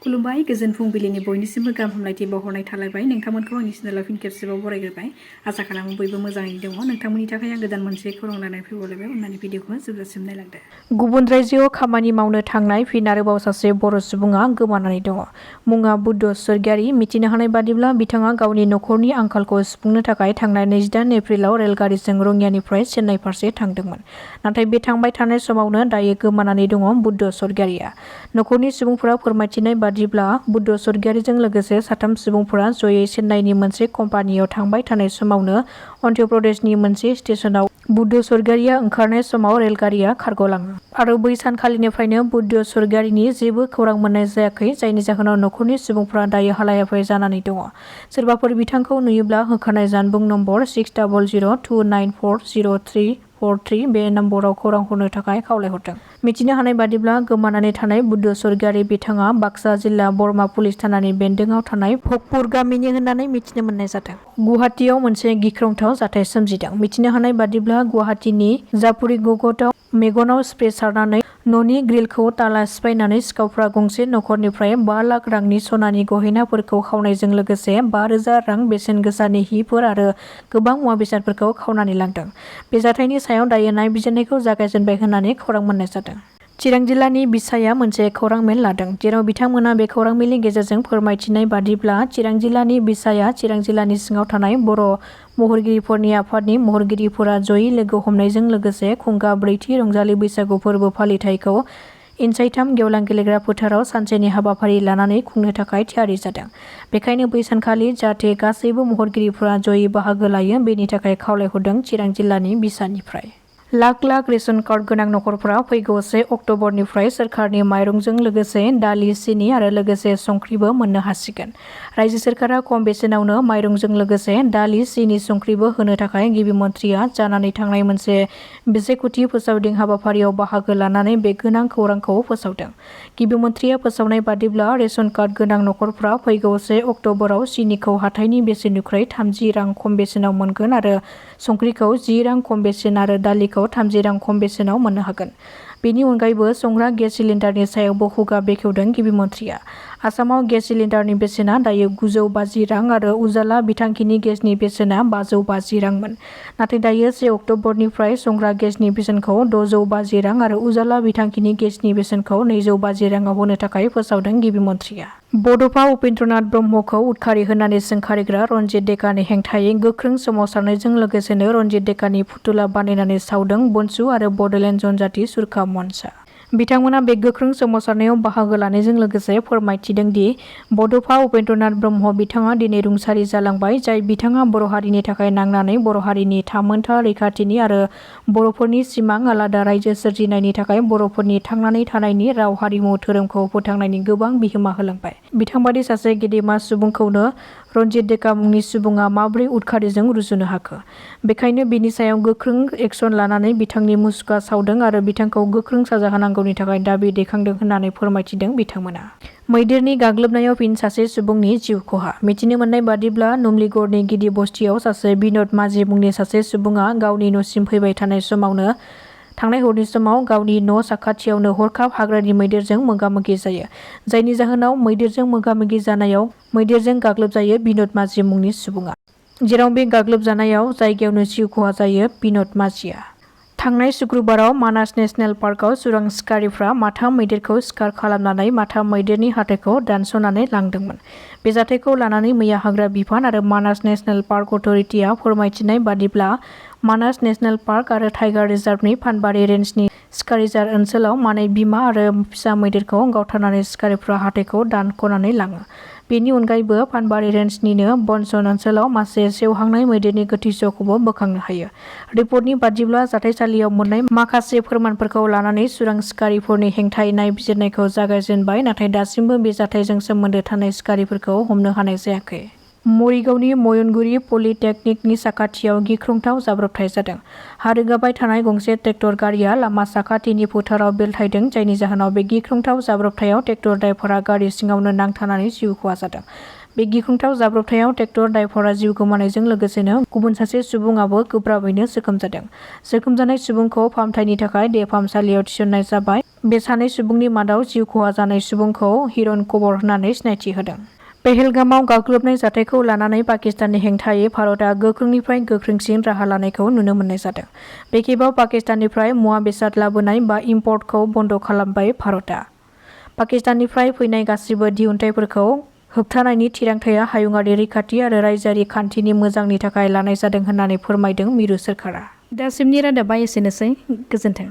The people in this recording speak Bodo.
खुलुमबाय गोजोन फुंबिलिनि बयनिसिमबो गाहाम हामलायथि बावहरनाय थालायबाय नोंथांमोनखौ आंनि चेनेलाव फिन खेबसेबाव बरायग्रोबाय आसा खालामो बयबो मोजाङैनो दङ नोंथांमोननि थाखाय आं गोदान मोनसे खौरां लानानै फैबावलायबाय अननानै भिडिअखौ जोबजासिम नायलांदो। गुबुन रायजोआव खामानि मावनो थांनाय फिन आरोबाव सासे बर' सुबुङा गोमानानै दङ। मुङा बोदो स्वर्गियारि। मिथिनो हानाय बादिब्ला बिथाङा गावनि नखरनि आंखालखौ सुफुंनो थाखाय थांनाय 28 एप्रिलाव रेलगारिजों रङियानिफ्राय चेन्नाइ फारसे थांदोंमोन। नाथाय बे थांबाय थानाय समावनो दायो गोमानानै दङ बोदो स्वर्गियारिया। नखरनि सुबुंफोरा फोरमायथिनाय बादिब्ला बोदो स्वर्गियारिजों लोगोसे साथाम सुबुंफोरा जयै चेन्नाइनि मोनसे कम्पानियाव थांबाय थानाय समावनो अन्ध्र प्रदेशनि मोनसे स्टेशनाव बोदो स्वर्गियारिया ओंखारनाय समाव रेलगारिया खारग'लाङो आरो बै सानखालिनिफ्रायनो बोदो स्वर्गियारिनि जेबो खौरां मोननाय जायाखै, जायनि जाहोनाव नखरनि सुबुंफोरा दायो हालाय-हाफाय जानानै दङ। सोरबाफोर बिथांखौ नुयोब्ला होखानाय जानबुं नम्बर 6002940343 बे नम्बराव खौरां हरनो थाखाय खावलायहरदों। मिथिनो हानाय बादिब्ला गोमानानै थानाय बोदो स्वर्गियारि बिथाङा बाक्सा जिल्ला बरमा पुलिस थानानि बेन्दोंआव थानाय भगपुर गामिनि होननानै मिथिनो मोननाय जादों। गुवाहाटीआव मोनसे गिख्रंथाव जाथाय सोमजिदों। मिथिनो हानाय बादिब्ला गुवाहाटीनि जाफुरिगुगटआव मेगनाव स्प्रे सारनानै न'नि ग्रिलखौ ताला सिफायनानै सिखावफ्रा गंसे नखरनिफ्राय 5 लाख रांनि सनानि गहेनाफोरखौ खावनायजों लोगोसे 5,000 रां बेसेन गोसानि हिफोर आरो गोबां मुवा बेसादफोरखौ खावनानै लांदों। बे जाथायनि सायाव दायो नायबिजिरनायखौ जागायजेनबाय होननानै खौरां मोननाय जादों। चिरां जिल्लानि बिसाया मोनसे खौरां मेल लादों, जेराव बिथांमोना बे खौरां मेलनि गेजेरजों फोरमायथिनाय बादिब्ला चिरां जिल्लानि बिसाया चिरां जिल्लानि सिङाव थानाय बर' महरगिरिफोरनि आफादनि महरगिरिफोरा जयै लोगो हमनायजों लोगोसे खुंगा 4थि रंजालि बैसागु फोरबो फालिथायखौ इनसाइथाम गेवलां गेलेग्रा फोथाराव सानसेनि हाबाफारि लानानै खुंनो थाखाय थियारि जादों। बेखायनो बै सानखालि जाहाथे गासैबो महरगिरिफोरा जयै बाहागो लायो बेनि थाखाय खावलायहरदों चिरां जिल्लानि बिसानिफ्राय। लाख लाख रेशन कार्ड गोनां नखरफोरा फैगौ 1 अक्ट'बरनिफ्राय सोरखारनि माइरंजों लोगोसे दालि, सिनि आरो लोगोसे संख्रिबो मोननो हासिगोन। रायजो सोरखारा खम बेसेनावनो माइरंजों लोगोसे दालि, सिनि, संख्रिबो होनो थाखाय गिबि मन्थ्रिया जानानै थांनाय मोनसे बिसायख'थि फोसावदिं हाबाफारियाव बाहागो लानानै बे गोनां खौरांखौ फोसावदों। गिबि मन्थ्रिया फोसावनाय बादिब्ला रेशन कार्ड गोनां नखरफ्रा फैगौ 1 अक्ट'बराव सिनिखौ हाथाइनि बेसेननिख्रुइ 30 रां खम बेसेनाव मोनगोन आरो संख्रिखौ 10 रां खम बेसेन आरो दालिखौ 30 रां खम बेसेनाव मोननो हागोन। बेनि अनगायैबो संग्रा गेस सिलिन्डारनि सायावबो खुगा बेखेवदों गिबि मन्थ्रिया। आसामाव गेस सिलिन्डारनि बेसेना दायो 950 रां आरो उजाला बिथांखिनि गेसनि बेसेना 550 रांमोन। नाथाय दायो 1 अक्ट'बरनिफ्राय संग्रा गेसनि बेसेनखौ 650 रां आरो उजाला बिथांखिनि गेसनि बेसेनखौ 250 राङाव होनो थाखाय फोसावदों गिबि मन्थ्रिया। बड'फा उपेन्द्रनाथ ब्रह्मखौ उदखारि होननानै सोंखारिग्रा रनजित डेकानि हेंथायै गोख्रों सोमावसारनायजों लोगोसेनो रनजित डेकानि फुथुला बानायनानै सावदों बनसु आरो बड'लेण्ड जनजाति सुरखा मन्चआ। बिथांमोना बे गोख्रों सोमावसारनायाव बाहागो लानायजों लोगोसे फोरमायथिदों दि बड'फा उपेन्द्रनाथ ब्रह्म बिथाङा दिनै रुंसारि जालांबाय, जाय बिथाङा बर' हारिनि थाखाय नांनानै बर' हारिनि थामोनथा रैखाथिनि आरो बर'फोरनि सिमां आलादा रायजो सोरजिनायनि थाखाय बर'फोरनि थांनानै थानायनि राव, हारिमु, धोरोमखौ फोथांनायनि गोबां बिहोमा होलांबाय। बिथांबादि सासे गेदेमा सुबुंखौनो रनजित डेका मुंनि सुबुङा माबोरै उदखारिजों रुजुनो हाखो? बेखायनो बिनि सायाव गोख्रों एक्सन लानानै बिथांनि मुसुखा सावदों आरो बिथांखौ गोख्रों साजा होनांगौनि थाखाय दाबि दैखांदों होननानै फोरमायथिदों बिथांमोना। मैदेरनि गाग्लोबनायाव फिन सासे सुबुंनि जिउ खहा। मिथिनो मोननाय बादिब्ला नुमलिगड़नि गिदि बस्तियाव सासे बिन'द माझी मुंनि सासे सुबुङा गावनि न'सिम फैबाय थानाय समावनो थांनाय हरनि समाव गावनि न' साखाथियावनो हरखाब हाग्रानि मैदेरजों मोगा-मोगि जायो, जायनि जाहोनाव मैदेरजों मोगा-मोगि जानायाव मैदेरजों गाग्लोबजायो बिन'द माझी मुंनि सुबुङा, जेराव बे गाग्लोबजानायाव जायगायावनो जिउ खहा जायो बिन'द माझीआ। थांनाय शुक्रबाराव मानास नेशनेल पार्कआव चोरां सिखारिफ्रा माथाम मैदेरखौ सिखार खालामनानै माथाम मैदेरनि हाथाइखौ दानस'नानै लांदोंमोन। बे जाथायखौ लानानै मैया हाग्रा बिफान आरो मानास नेशनेल पार्क अथ'रिटिआ फोरमायथिनाय बादिब्ला मानास नेशनेल पार्क आरो टाइगार रिजार्भनि पानबारि रेन्जनि सिकारिजार ओनसोलाव मानै बिमा आरो फिसा मैदेरखौ गावथारनानै सिखारिफ्रा हाथाइखौ दानख'नानै लाङो। बेनि अनगायैबो पानबारि रेन्जनिनो बनसन ओनसोलाव मासे सेवहांनाय मैदेरनि गोथै सह'खौबो बोखांनो हायो। रिपर्टनि बादिब्ला जाथायसालियाव मोननाय माखासे फोरमानफोरखौ लानानै चोरां सिखारिफोरनि हेंथायै नायबिजिरनायखौ जागायजेनबाय, नाथाय दासिमबो बे जाथायजों सोमोन्दो थानाय सिखारिफोरखौ हमनो हानाय जायाखै। मरिगावनि मयनगुरि पलिटेकनिकनि साखाथियाव गिख्रंथाव जाब्रबथाय जादों। हा रोगाबाय थानाय गंसे ट्रेक्टर गारिया लामा साखाथिनि फोथाराव बेलथायदों, जायनि जाहोनाव बे गिख्रंथाव जाब्रबथायाव ट्रेक्टर ड्राइभारआ गारि सिङावनो नांथानानै जिउ खहा जादों। बे गिख्रंथाव जाब्रबथायाव ट्रेक्टर ड्राइभारआ जिउ गोमानायजों लोगोसेनो गुबुन सासे सुबुङाबो गोब्राबैनो जोखोम जादों। जोखोम जानाय सुबुंखौ फाहामथायनि थाखाय देहा फाहामसालियाव थिसननाय जाबाय। बे सानै सुबुंनि मादाव जिउ खहा जानाय सुबुंखौ हिरन कबर होननानै सिनायथि होदों। पेहेलगामाव गाग्लोबनाय जाथायखौ लानानै पाकिस्ताननि हेंथायै भारतआ गोख्रोंनिफ्राय गोख्रोंसिन राहा लानायखौ नुनो मोननाय जादों। बे खेबाव पाकिस्ताननिफ्राय मुवा बेसाद लाबोनाय बा इम्पर्टखौ बन्द खालामबाय भारतआ। पाकिस्ताननिफ्राय फैनाय गासिबो दिहुनथाइफोरखौ होबथानायनि थिरांथाया हायुङारि रैखाथि आरो रायजोआरि खान्थिनि मोजांनि थाखाय लानाय जादों होननानै फोरमायदों मिरु सोरखारा। दासिमनि रादाबा एसेनोसै। गोजोन्थों।